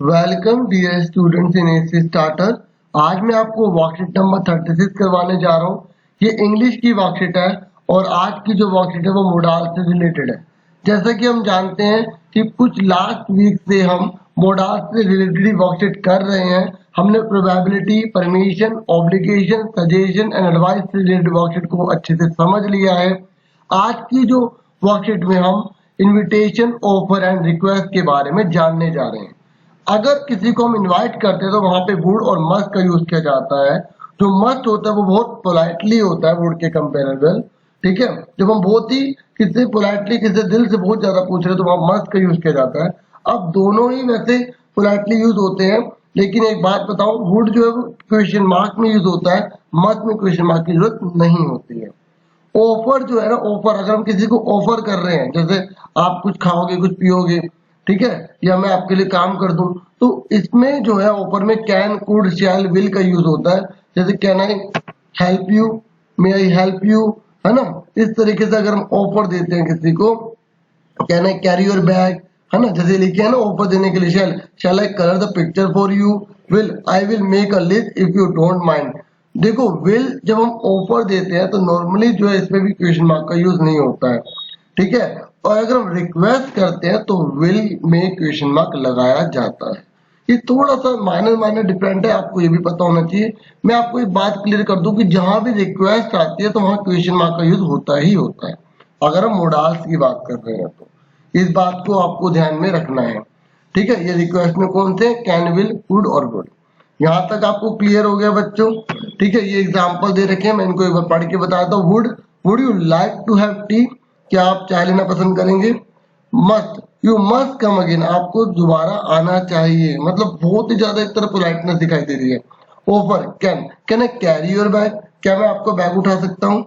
Welcome dear students in AC starter. आज मैं आपको वर्कशीट नंबर 36 करवाने जा रहा हूँ। ये इंग्लिश की वर्कशीट है और आज की जो वर्कशीट है वो मोडाल से रिलेटेड है। जैसा कि हम जानते हैं कि कुछ लास्ट वीक से हम मोडाल से रिलेटेड वर्कशीट कर रहे हैं। हमने probability, permission, obligation, suggestion and advice से रिलेटेड वर्कशीट को अच्छे से समझ लिया है। आज की जो वर्कशीट में हम इनविटेशन, ऑफर एंड रिक्वेस्ट के बारे में जानने जा रहे हैं। अगर किसी को हम इनवाइट करते हैं तो वहां पे वुड और मस्ट का यूज किया जाता है। जो मस्ट होता है वो बहुत पोलाइटली होता है वुड के कंपेरेबल। ठीक है, जब हम बहुत ही किसी पोलाइटली, किसी दिल से बहुत ज्यादा पूछ रहे हैं तो वहां मस्ट का यूज किया जाता है। अब दोनों ही वैसे पोलाइटली यूज होते हैं, लेकिन एक बात बताऊं, वुड जो है वो क्वेश्चन मार्क में यूज होता है, मस्ट में क्वेश्चन मार्क की जरूरत नहीं होती है। ऑफर जो है ना, ऑफर अगर हम किसी को ऑफर कर रहे हैं, जैसे आप कुछ खाओगे, कुछ पियोगे, ठीक है, या मैं आपके लिए काम कर दूं, तो इसमें जो है ऑफर में कैन, कुड, शैल, विल का यूज होता है। जैसे can I help you, may I help you, है ना। इस तरीके से अगर हम ऑफर देते हैं किसी को, can I carry your bag, है ना, जैसे लिखे है ना ऑफर देने के लिए, shall I colour the picture for you, will I will make a list if you don't mind. देखो, विल जब हम ऑफर देते हैं तो नॉर्मली जो है इसमें भी क्वेश्चन मार्क का यूज नहीं होता है, ठीक है। और अगर हम रिक्वेस्ट करते हैं तो विल में क्वेश्चन मार्क लगाया जाता है। ये थोड़ा सा माइनर माइनर डिफरेंट है, आपको ये भी पता होना चाहिए। मैं आपको एक बात क्लियर कर दूं कि जहां भी रिक्वेस्ट आती है तो वहां क्वेश्चन मार्क का यूज होता ही होता है, अगर हम मोडाल्स की बात कर रहे हैं तो इस बात को आपको ध्यान में रखना है। ठीक है, ये रिक्वेस्ट में कौन से, कैन, विल, कुड और वुड। यहाँ तक आपको क्लियर हो गया बच्चों। ठीक है, ये एग्जाम्पल दे रखे हैं, मैं इनको एक बार पढ़ के बताता हूँ। Would you like to have tea, क्या आप चाय लेना पसंद करेंगे। Must, you must come again, आपको दोबारा आना चाहिए, मतलब बहुत ही ज्यादा एक तरह पोलाइटनेस दिखाई दे रही है। Offer, can I carry your bag, क्या मैं आपको बैग उठा सकता हूँ।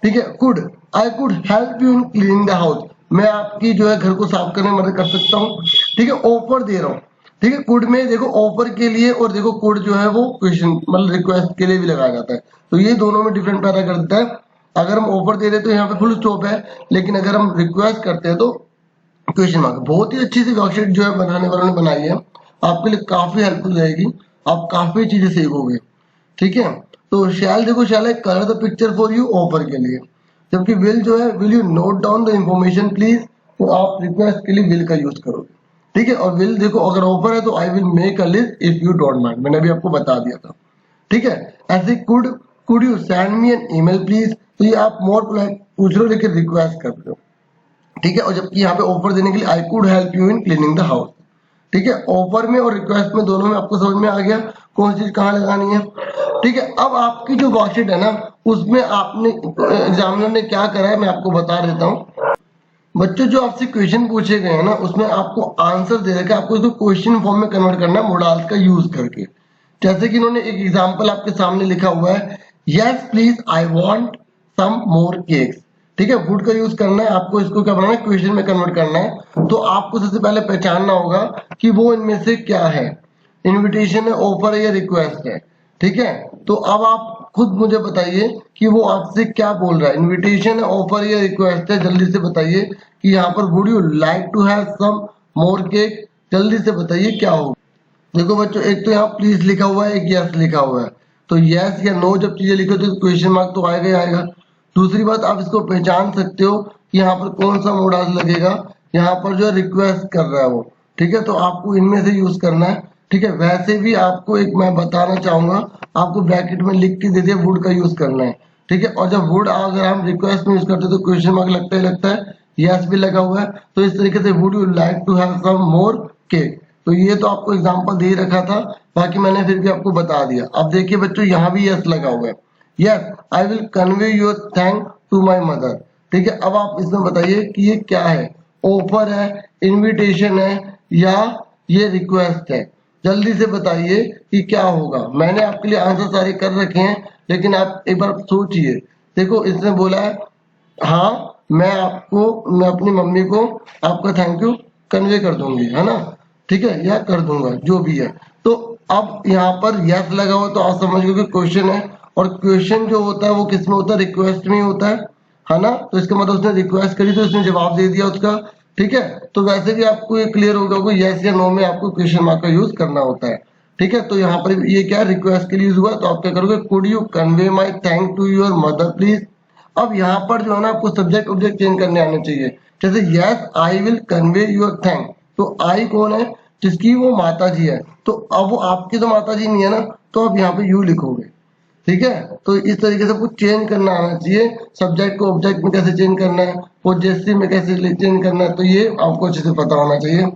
ठीक है, could, I could help you in cleaning the house, मैं आपकी जो है घर को साफ करने में मदद कर सकता हूँ। ठीक है, ऑफर दे रहा हूँ। ठीक है, कुड में देखो ऑफर के लिए, और देखो कुड जो है वो क्वेश्चन मतलब रिक्वेस्ट के लिए भी लगाया जाता है, तो ये दोनों में डिफरेंट पैदा कर देता है। अगर हम ऑफर दे रहे हैं तो यहाँ पे फुल स्टॉप है, लेकिन अगर हम रिक्वेस्ट करते हैं तो क्वेश्चन मार्क। बहुत ही अच्छी सी वर्कशीट जो है बनाने वालों ने बनाई है, आपके लिए काफी हेल्पफुल रहेगी, आप काफी चीजें सीखोगे। ठीक है, तो शैल, देखो शैल है colour the picture for you, offer के लिए। जबकि विल जो है, will you note down the information please, तो आप रिक्वेस्ट के लिए विल का यूज करोगे। ठीक है, और विल देखो अगर ऑफर है तो I will make a list if you don't mind, मैंने अभी आपको बता दिया था। ठीक है, ऐसे could you send me an email please, तो ये आप मोर पोलाइट पूछ रहे हो लेकिन रिक्वेस्ट कर रहे हो। ठीक है, और जबकि यहाँ पे ऑफर देने के लिए I could help you in cleaning the house. ठीक है, ऑफर में और रिक्वेस्ट में दोनों में आपको समझ में आ गया कौन सी चीज कहाँ लगानी है। ठीक है, अब आपकी जो वर्कशीट है ना, उसमें आपने एग्जामिनर ने क्या करा है मैं आपको बता देता हूँ। बच्चों, जो आपसे क्वेश्चन पूछे गए हैं ना, उसमें आपको आंसर दे रखा है, आपको इसको क्वेश्चन फॉर्म में कन्वर्ट करना है मोडाल्स का यूज करके। जैसे कि इन्होंने एक एग्जांपल आपके सामने लिखा हुआ है, yes please I want some more cakes. ठीक है, वुड का यूज करना है, आपको इसको क्या बनाना है, क्वेश्चन में कन्वर्ट करना है। तो आपको सबसे पहले पहचानना होगा कि वो इनमें से क्या है, इनविटेशन है, ऑफर है या रिक्वेस्ट है। ठीक है, तो अब आप खुद मुझे बताइए कि वो आपसे क्या बोल रहा है, इनविटेशन है, ऑफर या रिक्वेस्ट है। जल्दी से बताइए कि यहाँ पर would you like to have some more cake, जल्दी से बताइए क्या होगा। देखो बच्चों, एक तो यहाँ प्लीज लिखा हुआ है, एक यस लिखा हुआ है, तो यस या नो जब चीजें लिखो तो क्वेश्चन मार्क तो आएगा ही आएगा। दूसरी बात, आप इसको पहचान सकते हो कि यहाँ पर कौन सा मोडाल लगेगा, यहाँ पर जो रिक्वेस्ट कर रहा है वो। ठीक है, तो आपको इनमें से यूज करना है। ठीक है, वैसे भी आपको एक मैं बताना चाहूंगा, आपको ब्रैकेट में लिख के दे दिया वुड का यूज करना है। ठीक है, और जब वुड अगर हम रिक्वेस्ट में यूज करते हैं तो क्वेश्चन मार्क लगता ही लगता है, यस भी लगा हुआ है। तो इस तरीके से would you like to have some more cake, तो ये तो आपको एग्जांपल दे रखा था, बाकी मैंने फिर भी आपको बता दिया। अब देखिए बच्चों, यहाँ भी यस लगा हुआ है, yes I will convey your thank to my mother. ठीक है, अब आप इसमें बताइए कि ये क्या है, ऑफर है, इनविटेशन है या ये रिक्वेस्ट है। जल्दी से बताइए कि क्या होगा। मैंने आपके लिए आंसर सारे कर रखे हैं, लेकिन आप एक बार सोचिए। देखो, इसने बोला है हाँ मैं अपनी मम्मी को आपका थैंक यू कन्वे कर दूंगी, है ना। ठीक है, या कर दूंगा, जो भी है। तो अब यहाँ पर यस लगा हुआ, तो आप समझ गए कि क्वेश्चन है, और क्वेश्चन जो होता है वो किस में होता है, रिक्वेस्ट में ही होता है ना। तो इसका मतलब उसने रिक्वेस्ट करी तो उसने जवाब दे दिया उसका। ठीक है। तो वैसे भी आपको ये क्लियर होगा कि यस या नो में आपको क्वेश्चन मार्क का यूज करना होता है। ठीक है, तो यहाँ पर ये क्या रिक्वेस्ट के लिए यूज हुआ, तो आप क्या करोगे, could you convey my thank to your mother please. अब यहाँ पर जो है ना आपको सब्जेक्ट ऑब्जेक्ट चेंज करने आने चाहिए। जैसे yes I will convey your thank, तो आई कौन है, जिसकी वो माता जी है, तो अब वो आपकी तो माता जी नहीं है ना, तो आप यहाँ पे यू लिखोगे। ठीक है, तो इस तरीके से कुछ चेंज करना आना चाहिए। सब्जेक्ट को ऑब्जेक्ट में कैसे चेंज करना है, पोजेसिव में कैसे चेंज करना है, तो ये आपको अच्छे से पता होना चाहिए।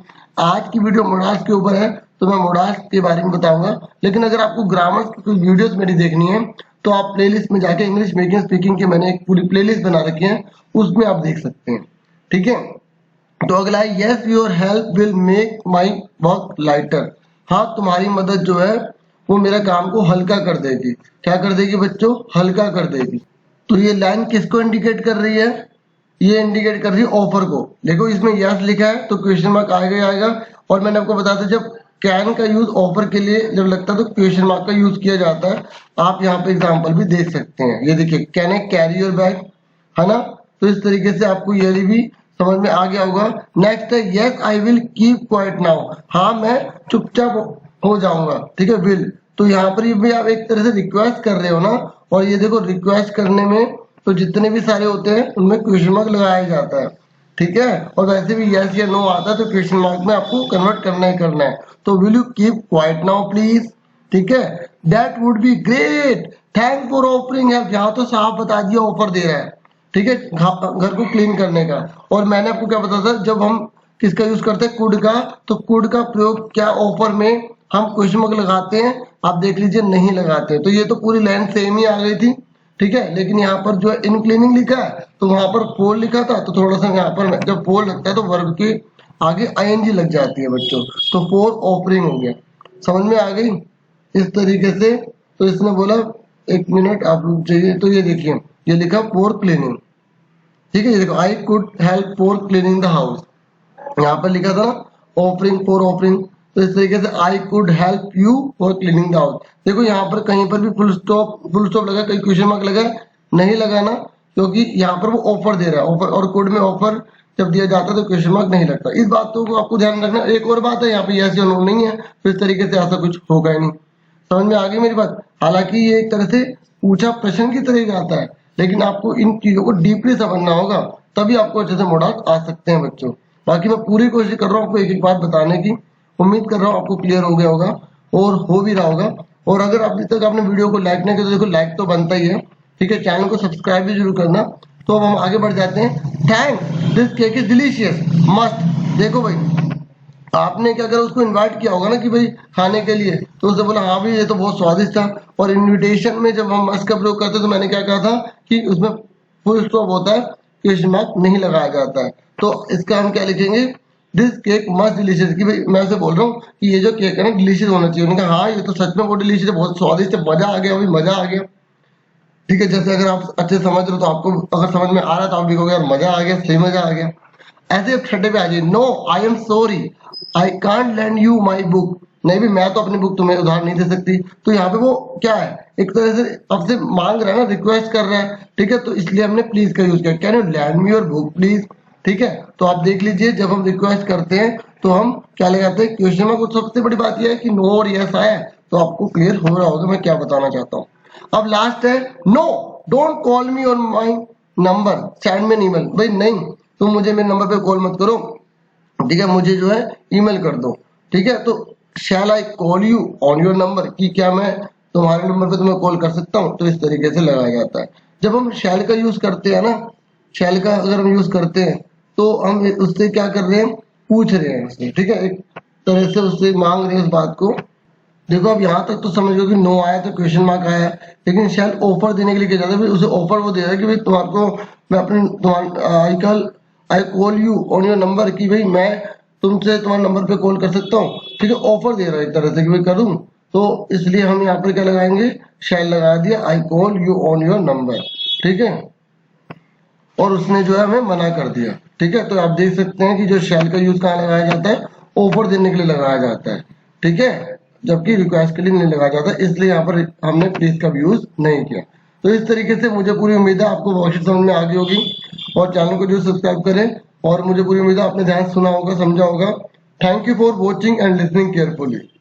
आज की वीडियो मोडास के ऊपर है, तो मैं मोडास के बारे में बताऊंगा। लेकिन अगर आपको ग्रामर की कोई वीडियोस मेरी देखनी है तो आप प्लेलिस्ट में जाके इंग्लिश मेकिंग स्पीकिंग की मैंने एक पूरी प्लेलिस्ट बना रखी है, उसमें आप देख सकते हैं। ठीक है, तो अगला है yes your help will make my work lighter. हाँ, तुम्हारी मदद जो है वो मेरा काम को हल्का कर देगी। क्या कर देगी बच्चों, हल्का कर देगी। तो ये लाइन किसको इंडिकेट कर रही है, ये इंडिकेट कर रही है ऑफर को। देखो इसमें यस लिखा है तो क्वेश्चन मार्क आएगा ही आएगा। और मैंने आपको बताया था जब कैन का यूज ऑफर के लिए जब लगता है तो क्वेश्चन मार्क का यूज किया जाता है। आप यहाँ पे एग्जांपल भी देख सकते हैं, ये देखिए can I carry your bag, है ना। तो इस तरीके से आपको ये भी समझ में आ गया होगा। नेक्स्ट है yes I will keep quiet now. हाँ, मैं चुपचाप हो जाऊंगा। ठीक है, विल, तो यहाँ पर भी आप एक तरह से रिक्वेस्ट कर रहे हो ना। और ये देखो रिक्वेस्ट करने में तो जितने भी सारे होते हैं उनमें क्वेश्चन मार्क लगाया जाता है। ठीक है, और वैसे भी यस या नो आता है तो क्वेश्चन मार्क में आपको कन्वर्ट करना ही करना है। तो will you keep quiet now please. ठीक है, that would be great, thank for offering help. यहाँ तो साफ बता दिया ऑफर दे रहा है। ठीक है, घर को क्लीन करने का। और मैंने आपको क्या बताया था, जब हम किसका यूज करते हैं, कुड का, तो कुड का प्रयोग क्या ऑफर में हम क्वेश्चन मार्क लगाते हैं, आप देख लीजिए नहीं लगाते। तो ये तो पूरी लाइन सेम ही आ गई थी। ठीक है, लेकिन यहाँ पर जो है इन क्लीनिंग लिखा है तो वहां पर फोर लिखा था, तो थोड़ा सा यहाँ पर जब फोर लगता है तो वर्ब के आगे आईएनजी लग जाती है बच्चों, तो फोर ऑफरिंग हो गया। समझ में आ गई इस तरीके से। तो इसने बोला एक मिनट आप रुक जाइए, तो ये देखिए ये लिखा फोर क्लीनिंग। ठीक है, ये देखो I could help for cleaning the house, यहाँ पर लिखा था ऑफरिंग फॉर ऑफरिंग। तो इस तरीके से I could help you for cleaning the house. देखो यहाँ पर कहीं पर भी फुल स्टॉप लगा, कहीं क्वेश्चन मार्क लगा, नहीं लगाना, क्योंकि यहाँ पर वो ऑफर दे रहा है। ऑफर और कोड में ऑफर जब दिया जाता है तो क्वेश्चन मार्क नहीं लगता। इस बातों को आपको ध्यान रखना। एक और बात है, यहाँ पे यस या नो नहीं है, तो इस तरीके से ऐसा कुछ होगा ही नहीं। समझ में आ गई मेरी बात। हालांकि ये एक तरह से पूछा प्रश्न की तरह जाता है, लेकिन आपको इन चीजों को डीपली समझना होगा, तभी आपको अच्छे से मॉडल आ सकते हैं बच्चों। बाकी मैं पूरी कोशिश कर रहा हूँ आपको एक एक बात बताने की। उम्मीद कर रहा हूँ आपको क्लियर हो गया होगा और हो भी रहा होगा। और अगर अभी तक आपने वीडियो को लाइक नहीं किया तो देखो लाइक तो बनता ही है। ठीक है, चैनल को सब्सक्राइब भी जरूर करना। तो अब हम आगे बढ़ जाते हैं। Thank this cake is delicious must. देखो भाई, आपने क्या करा, उसको इनवाइट किया होगा ना कि भाई खाने के लिए, तो उसने बोला हाँ भाई ये तो बहुत स्वादिष्ट था। और इनविटेशन में जब हम मस्ट का प्रयोग करते तो मैंने क्या कहा था कि उसमें फुल स्टॉप होता है, क्वेश्चन मार्क नहीं लगाया जाता है। तो इसका हम क्या लिखेंगे, दिस केक मस्ट डिलीशियस। कि भाई मैं उसे बोल रहा हूँ कि ये जो केक है ना डिलीशियस होना चाहिए। उन्होंने कहा हाँ ये तो सच में बहुत डिलीशियस है, बहुत स्वादिष्ट है, मजा आ गया भाई, मजा आ गया। ठीक है, जैसे अगर आप अच्छे समझ रहे हो तो आपको अगर समझ में आ रहा है तो आप लिखोगे यार मजा आ गया, सही मजा आ गया। ऐसे आप छठे पे आ जाइए, no I am sorry I can't land you my book. नहीं भी मैं तो अपनी बुक तुम्हें उधार नहीं दे सकती। तो यहाँ पे वो क्या है, एक तरह से आपसे मांग रहा है ना, रिक्वेस्ट कर रहा है। ठीक है, तो इसलिए हमने प्लीज का यूज किया, can you land me your book please. ठीक है, तो आप देख लीजिए जब हम रिक्वेस्ट करते हैं तो हम क्या लगाते हैं, क्वेश्चन में। कुछ सबसे बड़ी बात यह है कि नो और यस आया, तो आपको क्लियर हो रहा होगा मैं क्या बताना चाहता हूँ। अब लास्ट है no don't call me on my number send me an email. भाई नहीं, तुम मुझे मेरे नंबर पे कॉल मत करो। ठीक है, मुझे जो है ईमेल कर दो। ठीक है, तो shall I call you on your number, कि क्या मैं तुम्हारे नंबर पे तुम्हें कॉल कर सकता हूँ। तो इस तरीके से लगाया जाता है। जब हम शैल का यूज करते हैं ना, शैल का अगर हम यूज करते हैं तो हम उससे क्या कर रहे हैं, पूछ रहे हैं उससे। ठीक है, एक तरह से उससे मांग रहे हैं उस बात को। देखो अब यहाँ तक तो समझ लो कि नो आया तो क्वेश्चन मार्क आया, लेकिन शैल ऑफर देने के लिए क्या जाता है, उसे ऑफर वो दे रहा है कि भाई तुम्हारे को मैं अपने आई call you on your number, कि भाई मैं तुमसे तुम्हारे नंबर पे कॉल कर सकता हूँ। ठीक है, ऑफर दे रहा है एक तरह से कि भाई करूँ, तो इसलिए हम यहाँ पर क्या लगाएंगे, शैल लगा दिया, आई call you on your number. ठीक है, और उसने जो है हमें मना कर दिया। ठीक है, तो आप देख सकते हैं कि जो शैल का यूज कहाँ लगाया जाता है, ऑफर देने के लिए लगाया जाता है। ठीक है, जबकि रिक्वेस्ट के लिए नहीं लगाया जाता, इसलिए यहाँ पर हमने प्लीज का यूज नहीं किया। तो इस तरीके से मुझे पूरी उम्मीद है आपको वर्कशीट समझ में आ गई होगी। और चैनल को जो सब्सक्राइब करें और मुझे पूरी उम्मीद है आपने ध्यान से सुना होगा, समझा होगा। Thank you for watching and listening carefully.